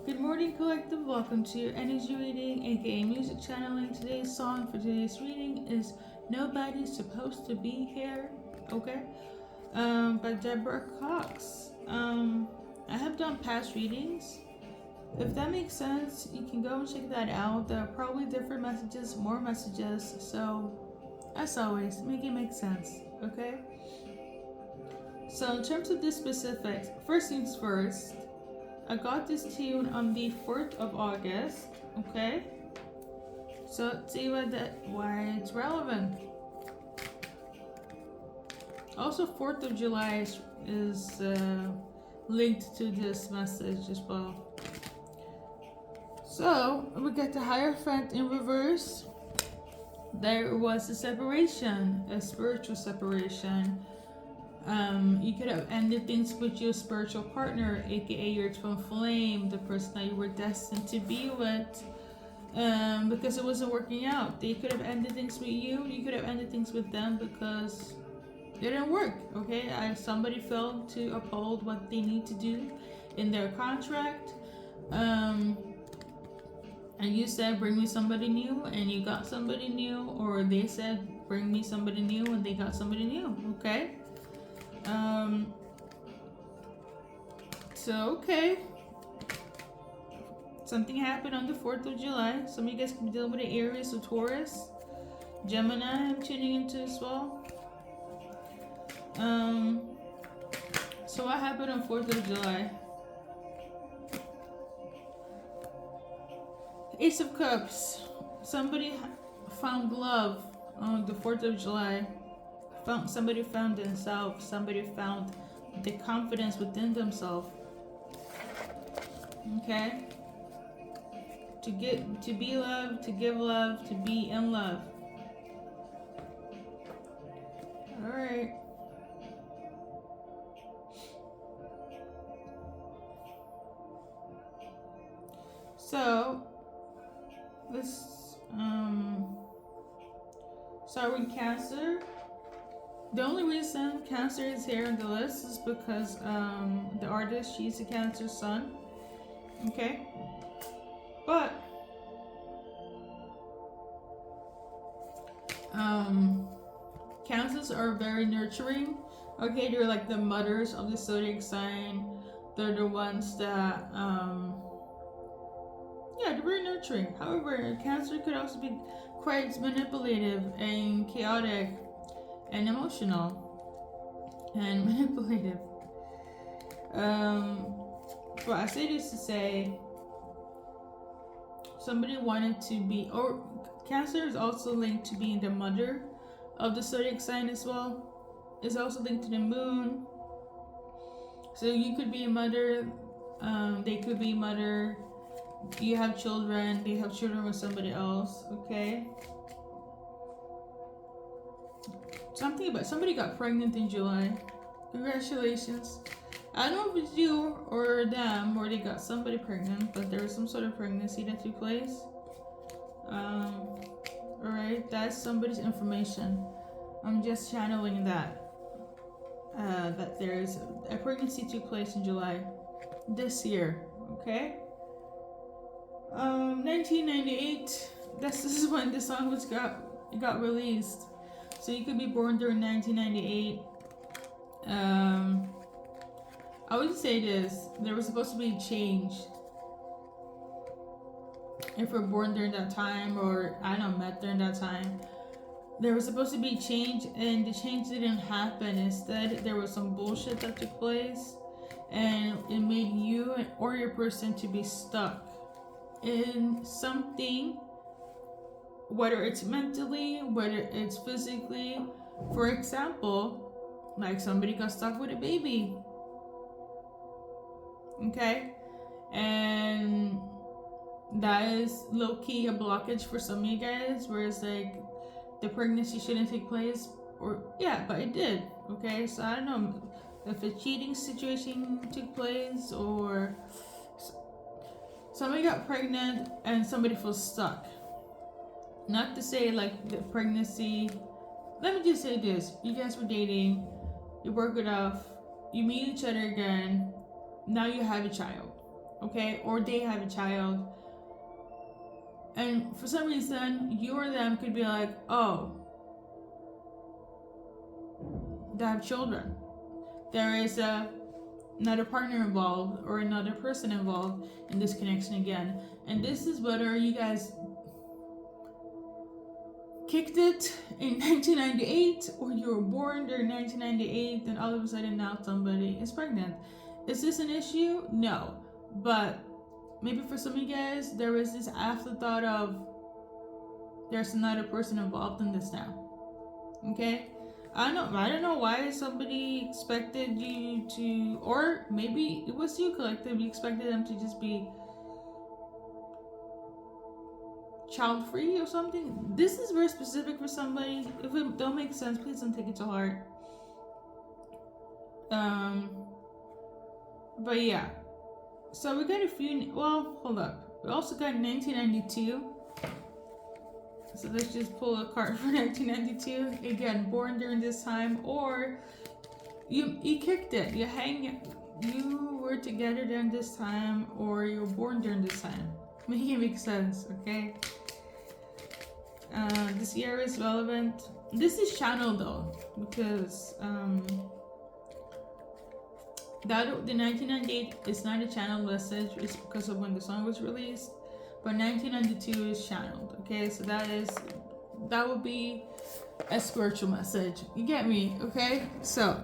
Good morning, collective. Welcome to your energy reading, aka music channeling. Today's song for today's reading is "Nobody's Supposed to Be Here." Okay, by Deborah Cox. I have done past readings. If that makes sense, you can go and check that out. There are probably different messages, more messages. So, as always, make it make sense. Okay. So, in terms of the specifics, first things first. I got this tune on the 4th of August, okay? So let's see why it's relevant. Also, 4th of July is linked to this message as well. So we get the Hierophant in reverse. There was a separation, a spiritual separation. You could have ended things with your spiritual partner, aka your twin flame, the person that you were destined to be with, because it wasn't working out. They could have ended things with you. You could have ended things with them because it didn't work. Okay, somebody failed to uphold what they need to do in their contract. And you said, "Bring me somebody new," and you got somebody new, or they said, "Bring me somebody new," and they got somebody new. Okay. Okay. Something happened on the 4th of July. Some of you guys could be dealing with an Aries or Taurus. Gemini, I'm tuning into as well. So what happened on 4th of July? Ace of Cups. Somebody found love on the 4th of July. Somebody found themselves. Somebody found the confidence within themselves. Okay? To be loved, to give love, to be in love. Alright. So let's start with Cancer. The only reason Cancer is here on the list is because the artist, she's a Cancer sun. Okay? But Cancers are very nurturing. Okay, they're like the mothers of the zodiac sign. They're the ones that they're very nurturing. However, Cancer could also be quite manipulative and chaotic and emotional and manipulative. But I say this to say somebody wanted to be, or Cancer is also linked to being the mother of the zodiac sign as well. It's also linked to the moon. So you could be a mother, they could be a mother, you have children, they have children with somebody else, okay? Something about somebody got pregnant in July. Congratulations. I don't know if it's you or them, or they got somebody pregnant, but there was some sort of pregnancy that took place. Alright, that's somebody's information. I'm just channeling that. That there's a pregnancy took place in July this year. Okay. 1998. This is when the song got released. So you could be born during 1998. I would say this: there was supposed to be a change. If we're born during that time, or I don't know, met during that time, there was supposed to be change, and the change didn't happen. Instead, there was some bullshit that took place, and it made you or your person to be stuck in something, whether it's mentally, whether it's physically. For example, like somebody got stuck with a baby. Okay? And that is low-key a blockage for some of you guys, where it's like the pregnancy shouldn't take place, or but it did. Okay, so I don't know if a cheating situation took place, or somebody got pregnant and somebody feels stuck. Not to say like the pregnancy, let me just say this: you guys were dating, you work it off, you meet each other again, now you have a child. okay, or they have a child, and for some reason you or them could be like, oh, they have children. There is another partner involved or another person involved in this connection again, and this is whether you guys kicked it in 1998 or you were born during 1998 and all of a sudden now somebody is pregnant. Is this an issue? No, but maybe for some of you guys there is this afterthought of there's another person involved in this now. Okay, I don't know why somebody expected you to, or maybe it was you collective, you expected them to just be child free or something. This is very specific for somebody. If it don't make sense, please don't take it to heart. But yeah, so we got a few. Well, hold up, we also got 1992. So let's just pull a card for 1992 again. Born during this time, or you kicked it, you were together during this time, or you were born during this time. Make it make sense, okay? This year is relevant. This is channel though, because the 1998 is not a channel message. It's because of when the song was released, but 1992 is channeled. Okay, so that would be a spiritual message. You get me? Okay, so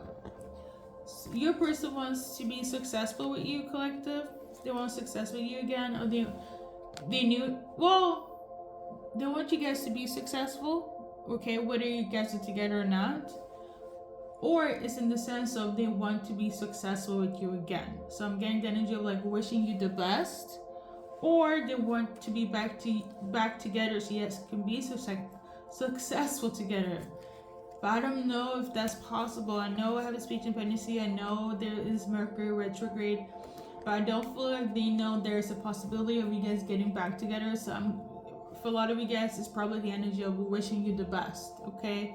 your person wants to be successful with you, collective. They want success with you again, or they knew, well, they want you guys to be successful, okay, whether you guys are together or not. Or it's in the sense of they want to be successful with you again. So I'm getting the energy of like wishing you the best, or they want to be back together so you guys can be successful together. But I don't know if that's possible. I know I have a speech impedancy. I know there is Mercury retrograde, but I don't feel like they know there's a possibility of you guys getting back together. So for a lot of you guys, it's probably the energy of wishing you the best, okay?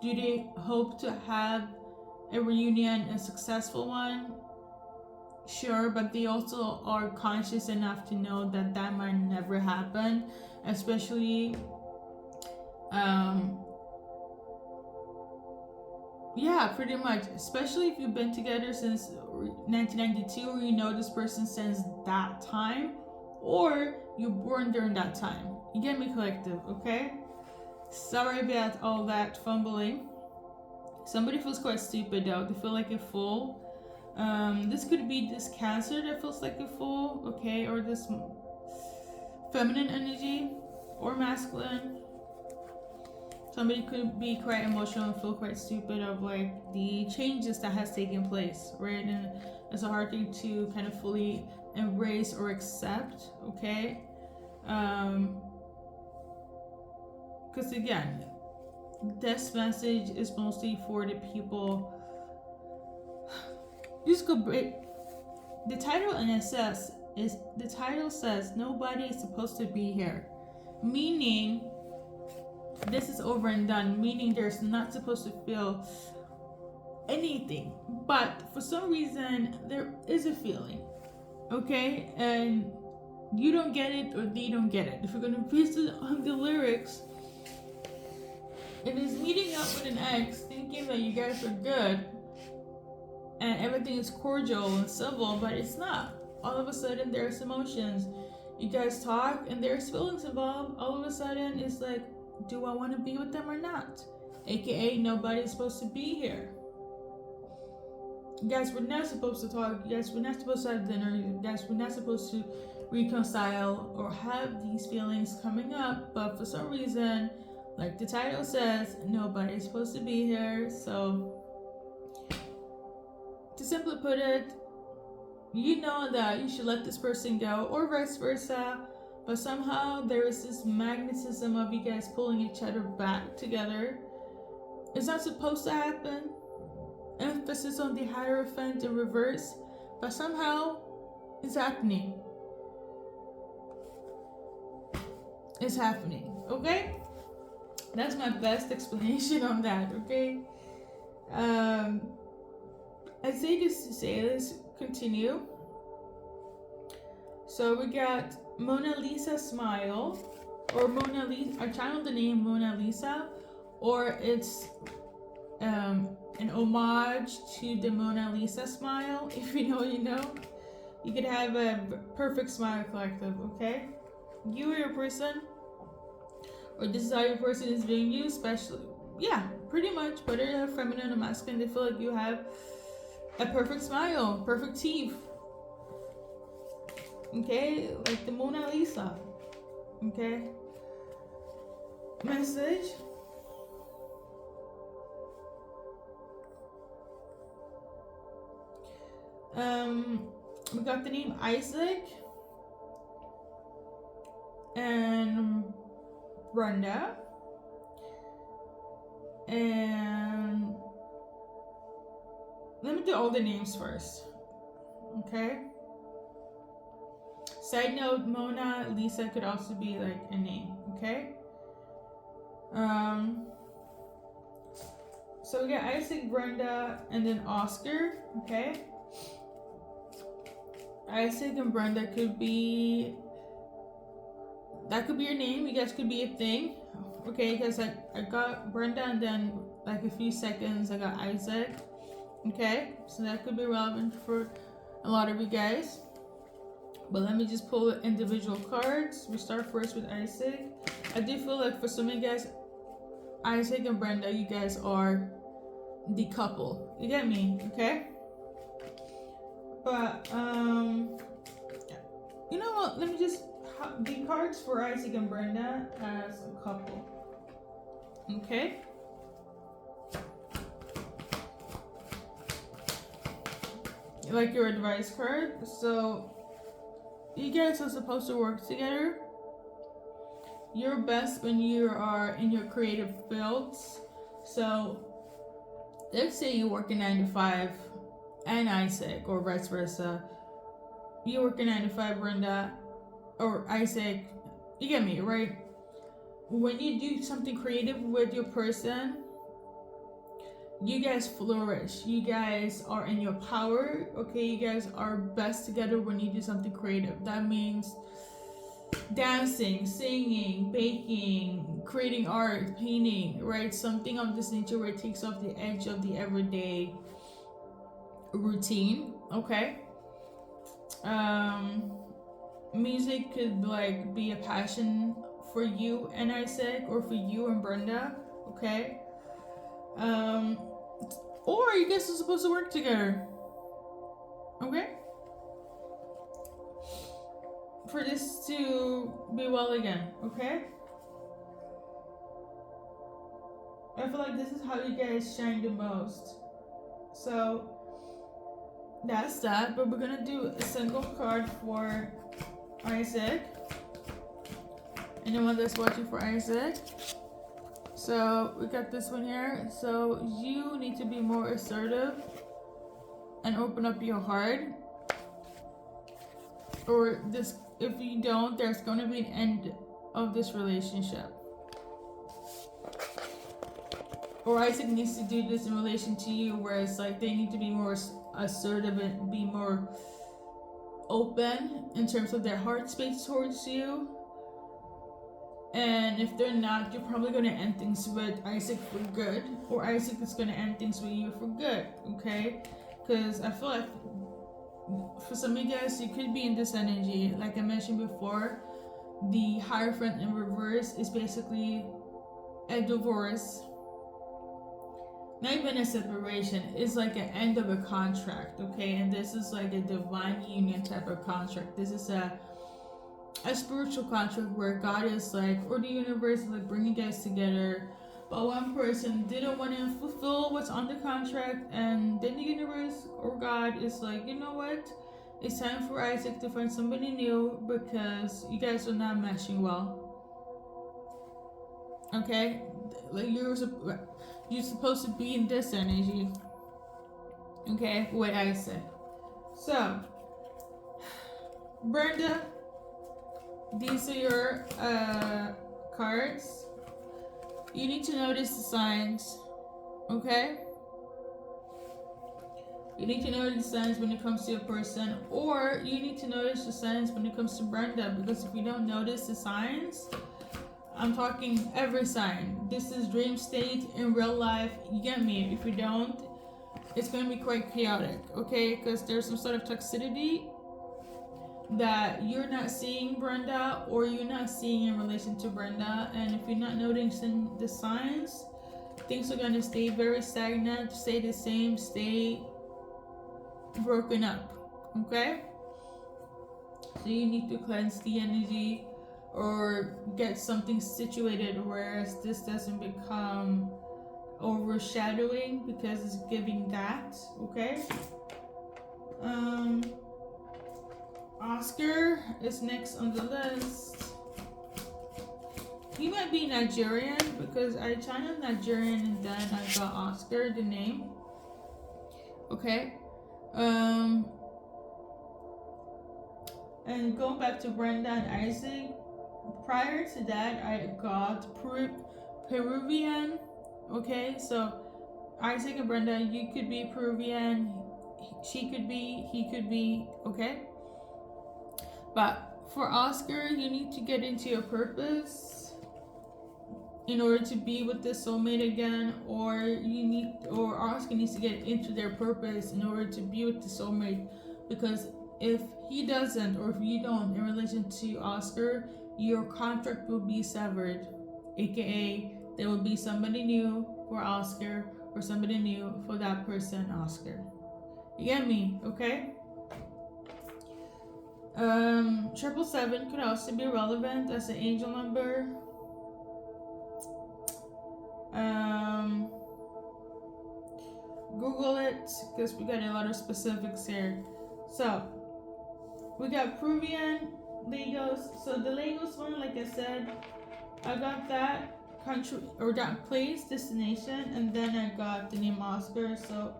Do they hope to have a reunion, a successful one? Sure, but they also are conscious enough to know that that might never happen, especially, yeah, pretty much. Especially if you've been together since 1992, or you know this person since that time, or you're born during that time. You get me, collective, okay? Sorry about all that fumbling. Somebody feels quite stupid though. They feel like a fool. This could be this Cancer that feels like a fool, okay? Or this feminine energy or masculine. Somebody could be quite emotional and feel quite stupid of like the changes that has taken place, right? And it's a hard thing to kind of fully embrace or accept, okay? Because again, this message is mostly for the people. Just go break. The title in SS is, the title says nobody is supposed to be here, meaning this is over and done, meaning there's not supposed to feel anything, but for some reason there is a feeling, okay? And you don't get it, or they don't get it. If you're gonna base it on the lyrics, it is meeting up with an ex, thinking that you guys are good and everything is cordial and civil, but it's not. All of a sudden there's emotions. You guys talk and there's feelings involved. All of a sudden it's like, do I want to be with them or not? AKA nobody's supposed to be here. You guys were not supposed to talk. You guys were not supposed to have dinner. You guys were not supposed to reconcile or have these feelings coming up, but for some reason, like the title says, nobody's supposed to be here. So to simply put it, you know that you should let this person go, or vice versa, but somehow there is this magnetism of you guys pulling each other back together. It's not supposed to happen. Emphasis on the Hierophant in reverse, but somehow it's happening. It's happening, okay? That's my best explanation on that, okay? I say this to say, let's continue. So we got Mona Lisa Smile, or Mona Lisa. I channeled the name Mona Lisa, or it's an homage to the Mona Lisa smile. If you know, you know. You could have a perfect smile collective, okay? You or your person, or this is how your person is being you, especially, yeah, pretty much, whether you're feminine or masculine, they feel like you have a perfect smile, perfect teeth, okay? Like the Mona Lisa, okay? Message. We got the name Isaac and Brenda, and let me do all the names first, okay? Side note, Mona Lisa could also be like a name, okay? So we got Isaac, Brenda, and then Oscar, okay? Isaac and Brenda could be, that could be your name. You guys could be a thing, okay? Because I got Brenda, and then like a few seconds I got Isaac, okay? So that could be relevant for a lot of you guys. But let me just pull individual cards. We start first with Isaac. I do feel like for some of you guys, Isaac and Brenda, you guys are the couple. You get me, okay? But you know what? Let me just the cards for Isaac and Brenda as a couple. Okay. Like your advice card. So you guys are supposed to work together. You're best when you are in your creative fields. So let's say you work a 9 to 5 and Isaac, or vice versa. You work a 9 to 5, Brenda, or Isaac. You get me, right? When you do something creative with your person, you guys flourish. You guys are in your power, okay? You guys are best together when you do something creative. That means dancing, singing, baking, creating art, painting, right? Something of this nature where it takes off the edge of the everyday routine, okay? Music could like be a passion for you and Isaac, or for you and Brenda, okay? Or you guys are supposed to work together, okay? For this to be well again, okay? I feel like this is how you guys shine the most. So that's that, but we're gonna do a single card for Isaac. Anyone that's watching for Isaac. So we got this one here. So you need to be more assertive and open up your heart. Or this, if you don't, there's gonna be an end of this relationship. Or Isaac needs to do this in relation to you, where it's like they need to be more assertive and be more open in terms of their heart space towards you. And if they're not, you're probably going to end things with Isaac for good, or Isaac is going to end things with you for good, okay? Because I feel like for some of you guys, you could be in this energy. Like I mentioned before, the Hierophant in reverse is basically a divorce. Not even a separation. It's like an end of a contract, okay? And this is like a divine union type of contract. This is a spiritual contract where God is like, or the universe is like bringing you guys together, but one person didn't want to fulfill what's on the contract, and then the universe or God is like, you know what, it's time for Isaac to find somebody new because you guys are not meshing well, okay? Like you're supposed to be in this energy, okay, with Isaac. So Brenda, these are your cards. You need to notice the signs, okay? You need to notice the signs when it comes to a person, or you need to notice the signs when it comes to Brenda, because if you don't notice the signs, I'm talking every sign. This is dream state in real life. You get me? If you don't, it's going to be quite chaotic, okay? Because there's some sort of toxicity that you're not seeing Brenda, or you're not seeing in relation to Brenda. And if you're not noticing the signs, things are going to stay very stagnant, stay the same, stay broken up, okay? So you need to cleanse the energy or get something situated, whereas this doesn't become overshadowing, because it's giving that, okay? Oscar is next on the list. He might be Nigerian, because I channeled Nigerian and then I got Oscar, the name. Okay. And going back to Brenda and Isaac, prior to that, I got Peruvian. Okay, so Isaac and Brenda, you could be Peruvian, she could be, he could be, okay? But for Oscar, you need to get into your purpose in order to be with the soulmate again, or Oscar needs to get into their purpose in order to be with the soulmate. Because if he doesn't, or if you don't, in relation to Oscar, your contract will be severed, aka there will be somebody new for Oscar, or somebody new for that person, Oscar. You get me? Okay. 777 could also be relevant as an angel number. Google it, because we got a lot of specifics here. So we got Peruvian, Lagos. So the Lagos one, like I said, I got that country or that place, destination, and then I got the name Oscar. So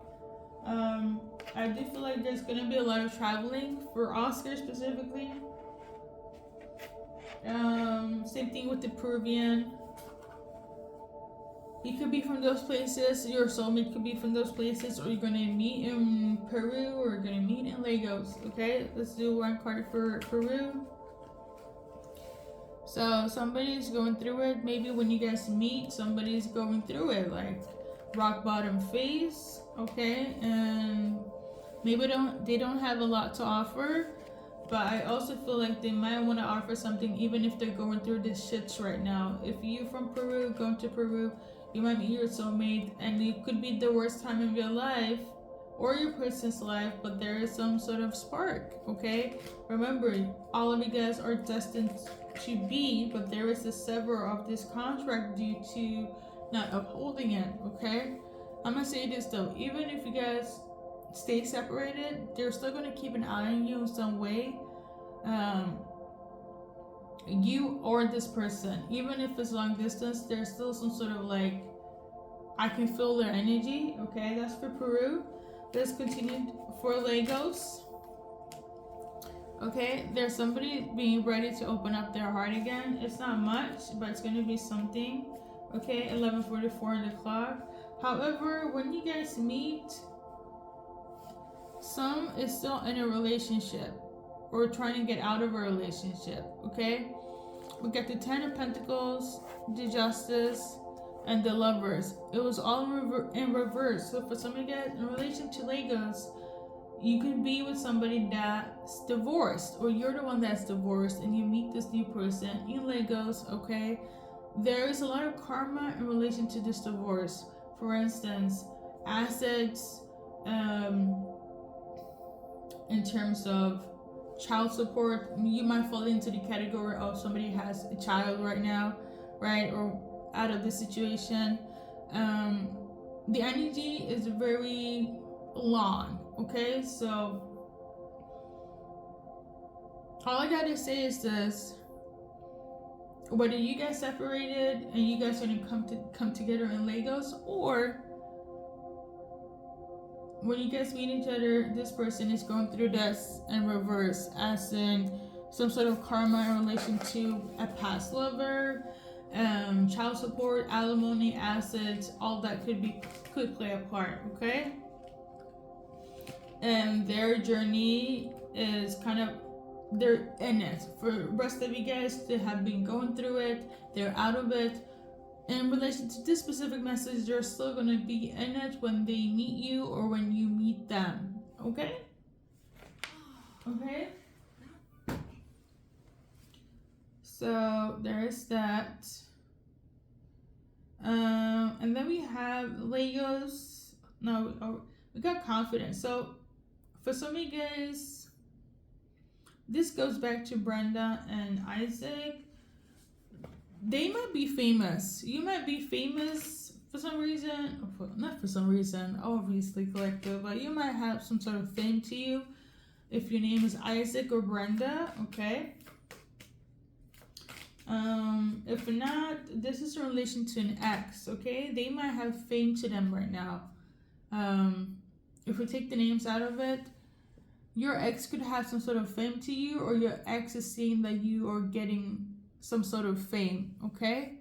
I do feel like there's gonna be a lot of traveling for Oscar specifically. Same thing with the Peruvian. You could be from those places, your soulmate could be from those places, or you're gonna meet in Peru, or you're gonna meet in Lagos. Okay, let's do one card for Peru. So somebody's going through it. Maybe when you guys meet, somebody's going through it, like rock bottom phase, okay? And maybe they don't have a lot to offer, but I also feel like they might want to offer something even if they're going through this shits right now. If you're from Peru, going to Peru, you might meet your soulmate, and it could be the worst time of your life or your person's life, but there is some sort of spark, okay? Remember, all of you guys are destined to be, but there is a sever of this contract due to not upholding it, okay? I'm gonna say this though, even if you guys stay separated, they're still gonna keep an eye on you in some way. You or this person, even if it's long distance, there's still some sort of like, I can feel their energy, okay? That's for Peru. Let's continue for Lagos. Okay, there's somebody being ready to open up their heart again. It's not much, but it's gonna be something. Okay, 11:44 on the clock. However, when you guys meet, some is still in a relationship or trying to get out of a relationship, okay? We got the 10 of Pentacles, the Justice, and the Lovers. It was all in reverse. So for some of you guys, in relation to Lagos, you could be with somebody that's divorced, or you're the one that's divorced and you meet this new person in Lagos, okay? There is a lot of karma in relation to this divorce. For instance, assets, in terms of child support, you might fall into the category of somebody has a child right now, right? Or out of the situation. The energy is very long, okay? So all I gotta say is this: whether you guys separated and you guys are gonna come together in Lagos, or when you guys meet each other, this person is going through this in reverse, as in some sort of karma in relation to a past lover, child support, alimony, assets, all that could play a part, okay? and their journey is kind of, they're in it. For the rest of you guys, they have been going through it, they're out of it. In relation to this specific message, they're still going to be in it when they meet you or when you meet them. Okay? Okay? So there's that. And then we have Legos. No, we got confidence. So for some of you guys, this goes back to Brenda and Isaac. They might be famous. You might be famous for some reason. Not for some reason, obviously collective, but you might have some sort of fame to you if your name is Isaac or Brenda, okay? If not, this is in relation to an ex, okay? They might have fame to them right now. If we take the names out of it, your ex could have some sort of fame to you, or your ex is seeing that you are getting some sort of fame, okay?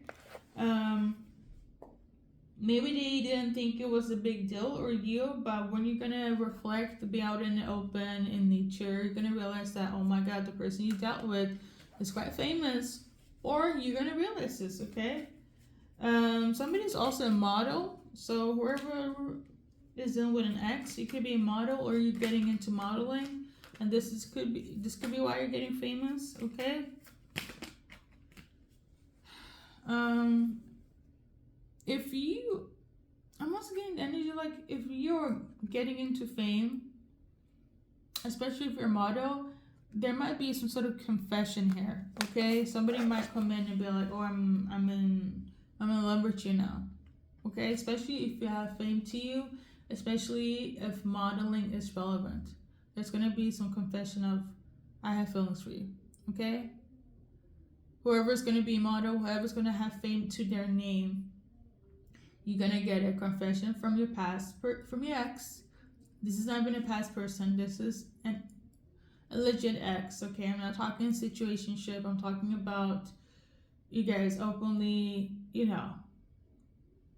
Maybe they didn't think it was a big deal or deal, but when you're gonna reflect, be out in the open, in nature, you're gonna realize that, oh my god, the person you dealt with is quite famous, or you're gonna realize this, okay? Somebody's also a model, so whoever is in with an ex, you could be a model or you're getting into modeling, and this could be why you're getting famous, okay? If you, I'm also getting the energy like if you're getting into fame, especially if you're a model, there might be some sort of confession here. Okay, somebody might come in and be like, "Oh, I'm in love with you now." Okay, especially if you have fame to you, especially if modeling is relevant. There's gonna be some confession of, "I have feelings for you." Okay. Whoever's gonna be a model, whoever's gonna have fame to their name, you're gonna get a confession from your past, from your ex. This is not even a past person. This is a legit ex. Okay, I'm not talking situationship. I'm talking about you guys openly.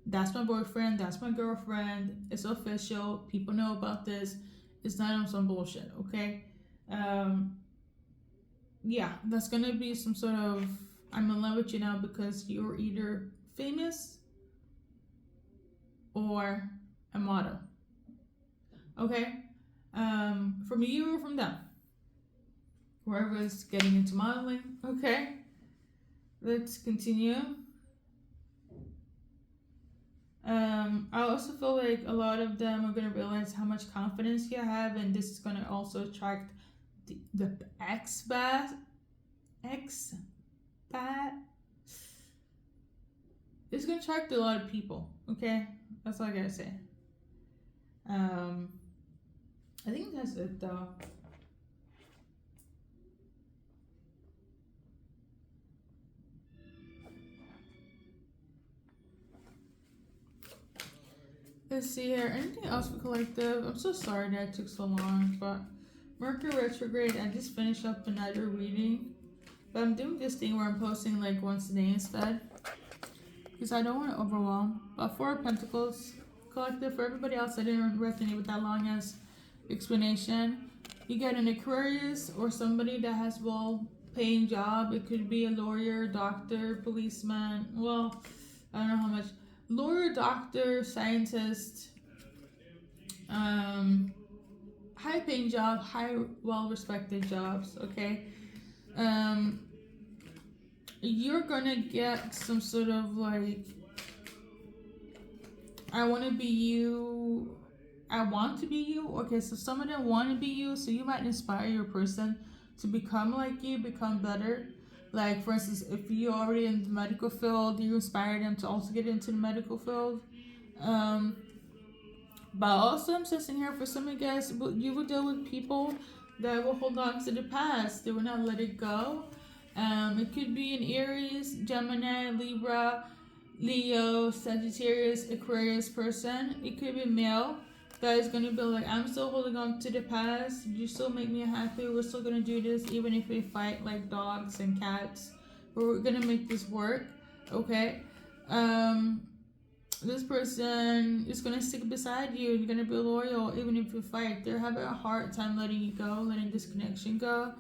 That's my boyfriend. That's my girlfriend. It's official. People know about this. It's not on some bullshit. Okay. Yeah, that's gonna be some sort of I'm in love with you now because you're either famous or a model. Okay? From you or from them. Whoever's getting into modeling. Okay? Let's continue. I also feel like a lot of them are gonna realize how much confidence you have, and this is gonna also attract the expat. It's gonna attract a lot of people. Okay, that's all I gotta say. I think that's it though. Let's see here. Anything else for collective? I'm so sorry that it took so long, but Mercury retrograde. I just finished up another reading, but I'm doing this thing where I'm posting like once a day instead, because I don't want to overwhelm. But Four of Pentacles collective, for everybody else that didn't resonate with that long as explanation, you get an Aquarius or somebody that has well-paying job. It could be a lawyer, doctor, policeman. Well, I don't know how much. Lawyer, doctor, scientist, high-paying job, well-respected jobs. Okay, you're gonna get some sort of like, I want to be you. I want to be you. Okay, so some of them want to be you, so you might inspire your person to become like you, become better. Like, for instance, if you're already in the medical field, you inspire them to also get into the medical field. But also, I'm sensing here for some of you guys, you will deal with people that will hold on to the past. They will not let it go. It could be an Aries, Gemini, Libra, Leo, Sagittarius, Aquarius person. It could be male that is going to be like, I'm still holding on to the past. You still make me happy. We're still going to do this even if we fight like dogs and cats. But we're going to make this work. Okay? this person is gonna stick beside you. You're gonna be loyal even if you fight. They're having a hard time letting you go, letting this connection go,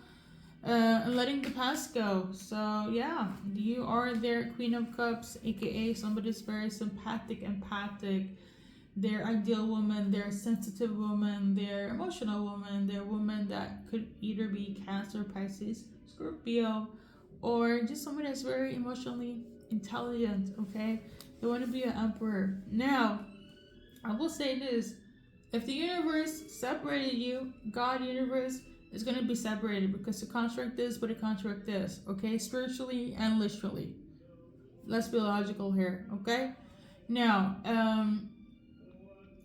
and letting the past go. So yeah, you are their Queen of Cups, aka somebody's very sympathetic, empathic. They're ideal woman, they're sensitive woman, they're emotional woman, they're woman that could either be Cancer, Pisces, Scorpio, or just someone that's very emotionally intelligent, okay? They want to be an emperor. Now, I will say this. If the universe separated you, God, universe, is going to be separated because the contract this, but the contract this, okay? Spiritually and literally. Let's be logical here, okay? Now,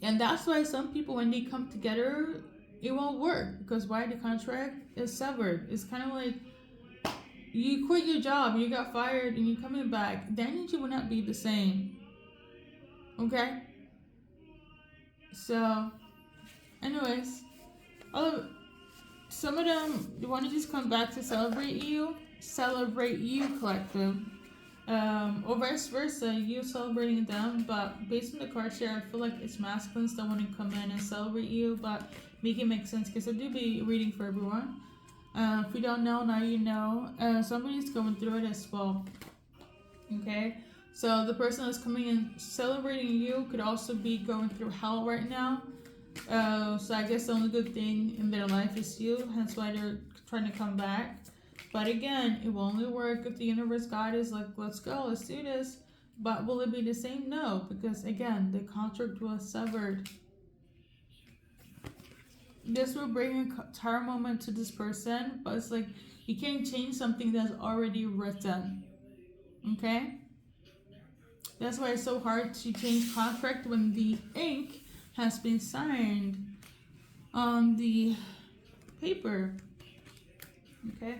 and that's why some people, when they come together, it won't work because why the contract is severed. It's kind of like you quit your job, you got fired, and you're coming back. The energy will not be the same. Okay? So, anyways, some of them want to just come back to celebrate you, collective. Or vice versa, you celebrating them, but based on the card here, I feel like it's masculines that want to come in and celebrate you, but make it make sense because I do be reading for everyone. If you don't know, now you know. Somebody's going through it as well. Okay? So the person that's coming in celebrating you could also be going through hell right now. So I guess the only good thing in their life is you, hence why they're trying to come back. But again, it will only work if the universe God is like, let's go, let's do this. But will it be the same? No, because again, the contract was severed. This will bring a tower moment to this person, but it's like you can't change something that's already written. Okay? That's why it's so hard to change contract when the ink has been signed on the paper. Okay?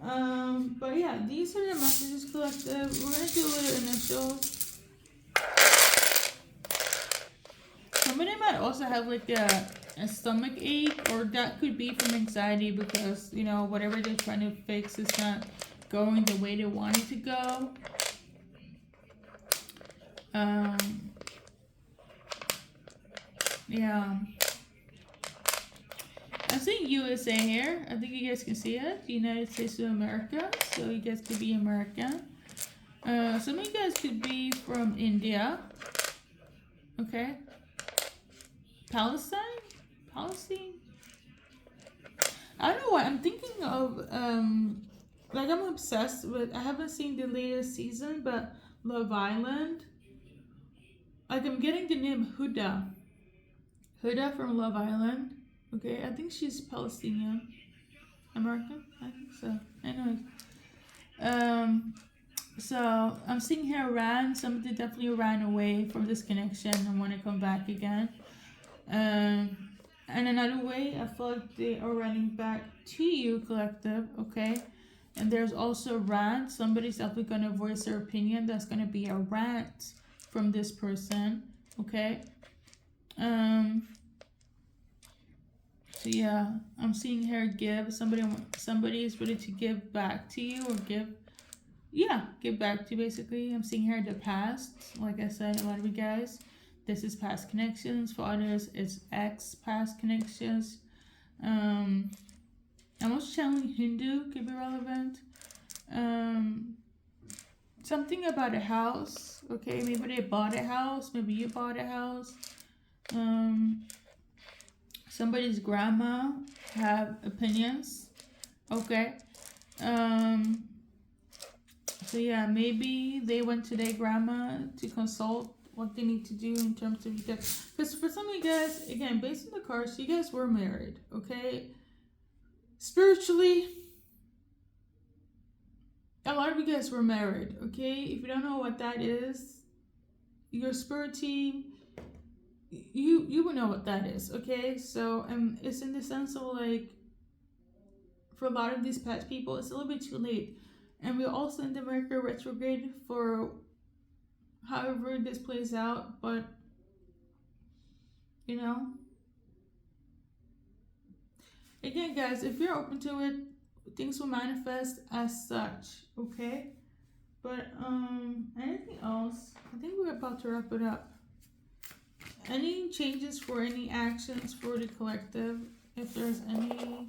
But yeah, these are the messages collective. We're gonna do a little initials. Somebody might also have like a stomach ache, or that could be from anxiety because, you know, whatever they're trying to fix is not going the way they want it to go. Yeah. I'm seeing USA here. I think you guys can see it. United States of America. So you guys could be American. Some of you guys could be from India. Okay. Palestine? I don't know why. I'm thinking of, like I'm obsessed with, I haven't seen the latest season, but Love Island. Like I'm getting the name Huda. Huda from Love Island. Okay, I think she's Palestinian. American? I think so. Anyway. So I'm seeing here Iran. Somebody definitely ran away from this connection and want to come back again. And another way, I feel like they are running back to you, collective, okay? And there's also rant. Somebody's definitely going to voice their opinion. That's going to be a rant from this person, okay? So yeah, I'm seeing here give. Somebody is ready to give back to you or give back to you basically. I'm seeing here the past. Like I said, a lot of you guys, this is past connections. For others, it's ex past connections. I'm also channeling Hindu could be relevant. Something about a house. Okay, maybe they bought a house. Maybe you bought a house. Somebody's grandma have opinions. Okay. So yeah, maybe they went to their grandma to consult what they need to do in terms of you guys. Because for some of you guys, again, based on the cards, you guys were married, okay? Spiritually, a lot of you guys were married, okay? If you don't know what that is, your spirit team, you will know what that is, okay? So it's in the sense of like, for a lot of these past people, it's a little bit too late. And we're also in the Mercury retrograde for however this plays out, but you know, again guys, if you're open to it, things will manifest as such, okay? But anything else? I think we're about to wrap it up. Any changes for any actions for the collective? If there's any,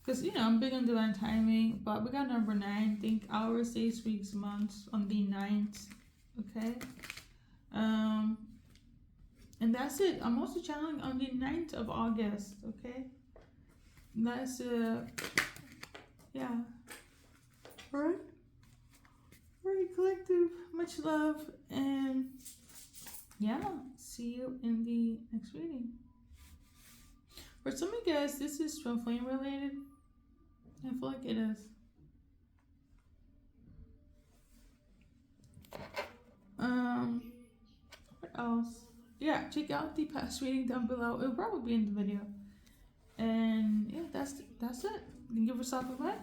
because I'm big on divine timing, but we got number 9. Think hours, days, weeks, months on the 9th. Okay. And that's it. I'm also channeling on the 9th of August. Okay. That's yeah. Alright. Alright, collective. Much love, and yeah, see you in the next reading. For some of you guys, this is twin flame related. I feel like it is. What else? Yeah, check out the past reading down below. It'll probably be in the video. And yeah, that's it. You can give yourself a what?